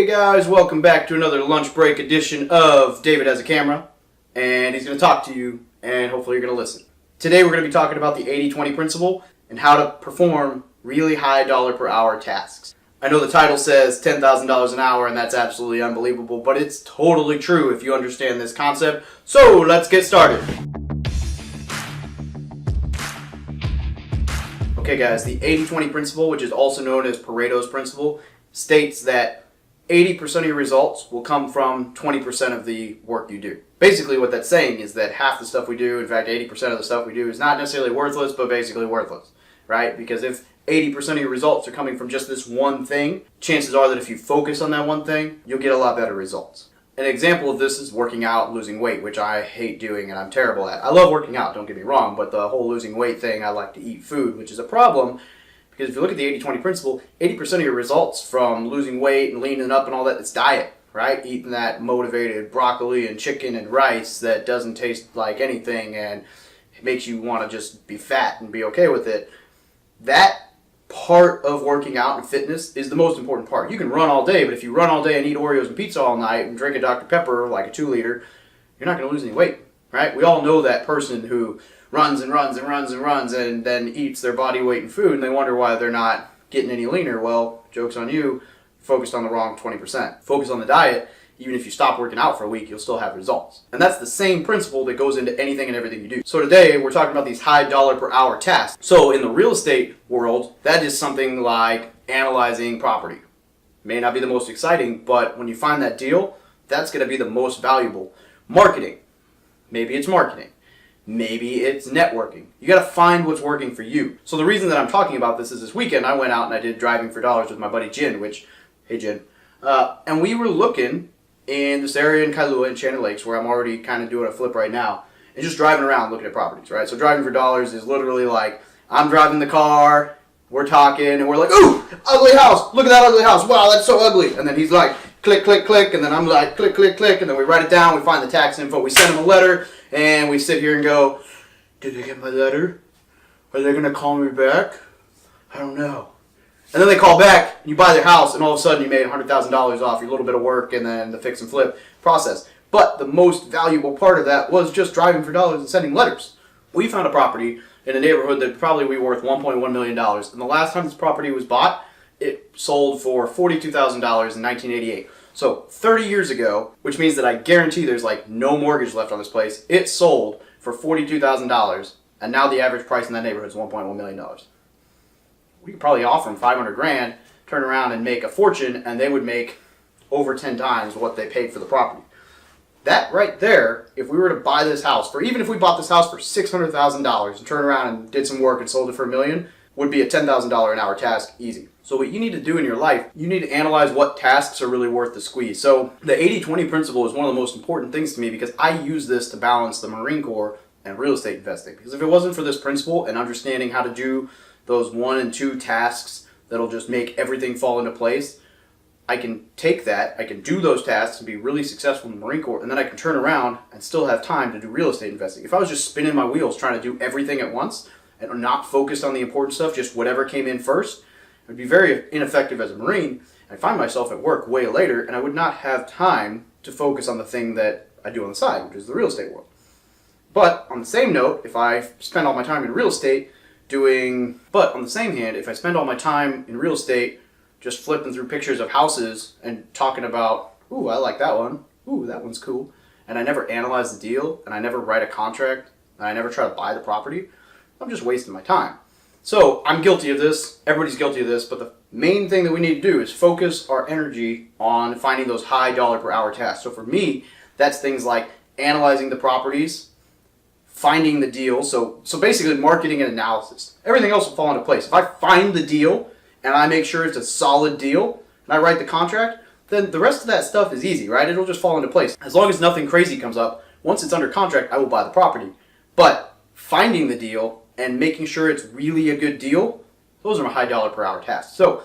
Hey guys, welcome back to another lunch break edition of David Has a Camera, and he's going to talk to you, and hopefully you're going to listen. Today we're going to be talking about the 80-20 principle and how to perform really high dollar per hour tasks. I know the title says $10,000 an hour, and that's absolutely unbelievable, but it's totally true if you understand this concept. So let's get started. Okay guys, the 80-20 principle, which is also known as Pareto's principle, states that 80% of your results will come from 20% of the work you do. Basically what that's saying is that half the stuff we do, in fact 80% of the stuff we do, is not necessarily worthless, but basically worthless, right? Because if 80% of your results are coming from just this one thing, chances are that if you focus on that one thing, you'll get a lot better results. An example of this is working out and losing weight, which I hate doing and I'm terrible at. I love working out, don't get me wrong, but the whole losing weight thing, I like to eat food, which is a problem because if you look at the 80-20 principle, 80% of your results from losing weight and leaning up and all that, it's diet, right? Eating that motivated broccoli and chicken and rice that doesn't taste like anything and it makes you want to just be fat and be okay with it. That part of working out and fitness is the most important part. You can run all day, but if you run all day and eat Oreos and pizza all night and drink a Dr. Pepper like a 2-liter, you're not going to lose any weight, right? We all know that person who runs and runs and runs and runs and then eats their body weight in food and they wonder why they're not getting any leaner. Well, joke's on you, focused on the wrong 20%. Focus on the diet. Even if you stop working out for a week, you'll still have results. And that's the same principle that goes into anything and everything you do. So today, we're talking about these high dollar per hour tasks. So in the real estate world, that is something like analyzing property. May not be the most exciting, but when you find that deal, that's going to be the most valuable. Marketing. Maybe it's marketing. Maybe it's networking. You got to find what's working for you. So the reason that I'm talking about this is this weekend, I went out and I did Driving for Dollars with my buddy Jin, hey Jin, and we were looking in this area in Kailua and Shannon Lakes, where I'm already kind of doing a flip right now, and just driving around looking at properties, right? So Driving for Dollars is literally like, I'm driving the car, we're talking, and we're like, ooh, ugly house, look at that ugly house, wow, that's so ugly. And then he's like, click, click, click, and then I'm like, click, click, click, and then we write it down, we find the tax info, we send him a letter, and we sit here and go, did they get my letter? Are they going to call me back? I don't know. And then they call back, and you buy their house, and all of a sudden you made $100,000 off your little bit of work and then the fix and flip process. But the most valuable part of that was just driving for dollars and sending letters. We found a property in a neighborhood that probably be worth $1.1 million. And the last time this property was bought, it sold for $42,000 in 1988. So 30 years ago, which means that I guarantee there's like no mortgage left on this place, it sold for $42,000, and now the average price in that neighborhood is $1.1 million. We could probably offer them 500 grand, turn around and make a fortune, and they would make over 10 times what they paid for the property. That right there, if we were to buy this house, for even if we bought this house for $600,000 and turned around and did some work and sold it for $1 million, would be a $10,000 an hour task, easy. So what you need to do in your life, you need to analyze what tasks are really worth the squeeze. So the 80-20 principle is one of the most important things to me because I use this to balance the Marine Corps and real estate investing. Because if it wasn't for this principle and understanding how to do those 1 and 2 tasks that'll just make everything fall into place, I can take that, I can do those tasks and be really successful in the Marine Corps, and then I can turn around and still have time to do real estate investing. If I was just spinning my wheels trying to do everything at once and not focused on the important stuff, just whatever came in first, I'd be very ineffective as a Marine. I'd find myself at work way later, and I would not have time to focus on the thing that I do on the side, which is the real estate world. But on the same note, if I spend all my time in real estate on the same hand, if I spend all my time in real estate just flipping through pictures of houses and talking about, ooh, I like that one, ooh, that one's cool, and I never analyze the deal, and I never write a contract, and I never try to buy the property, I'm just wasting my time. So I'm guilty of this, everybody's guilty of this, but the main thing that we need to do is focus our energy on finding those high dollar per hour tasks. So for me, that's things like analyzing the properties, finding the deal, so basically marketing and analysis. Everything else will fall into place. If I find the deal and I make sure it's a solid deal and I write the contract, then the rest of that stuff is easy, right? It'll just fall into place. As long as nothing crazy comes up, once it's under contract, I will buy the property. But finding the deal and making sure it's really a good deal, those are my high dollar per hour tasks. So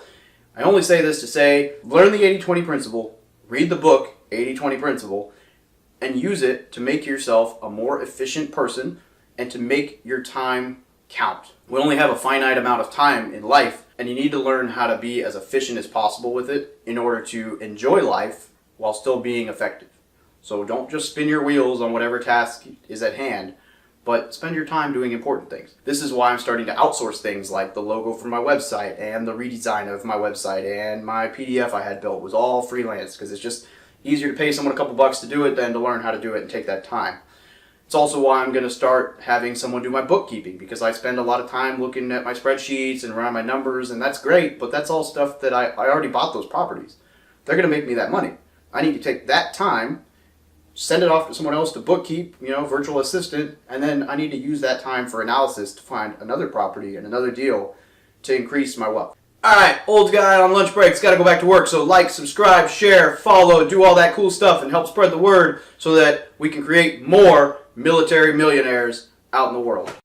I only say this to say, learn the 80-20 principle, read the book, 80-20 principle, and use it to make yourself a more efficient person and to make your time count. We only have a finite amount of time in life and you need to learn how to be as efficient as possible with it in order to enjoy life while still being effective. So don't just spin your wheels on whatever task is at hand, but spend your time doing important things. This is why I'm starting to outsource things like the logo for my website and the redesign of my website, and my PDF I had built was all freelance because it's just easier to pay someone a couple bucks to do it than to learn how to do it and take that time. It's also why I'm going to start having someone do my bookkeeping, because I spend a lot of time looking at my spreadsheets and running my numbers, and that's great, but that's all stuff that I already bought those properties. They're going to make me that money. I need to take that time, send it off to someone else to bookkeep, virtual assistant, and then I need to use that time for analysis to find another property and another deal to increase my wealth. Alright, old guy on lunch break's got to go back to work, so like, subscribe, share, follow, do all that cool stuff and help spread the word so that we can create more military millionaires out in the world.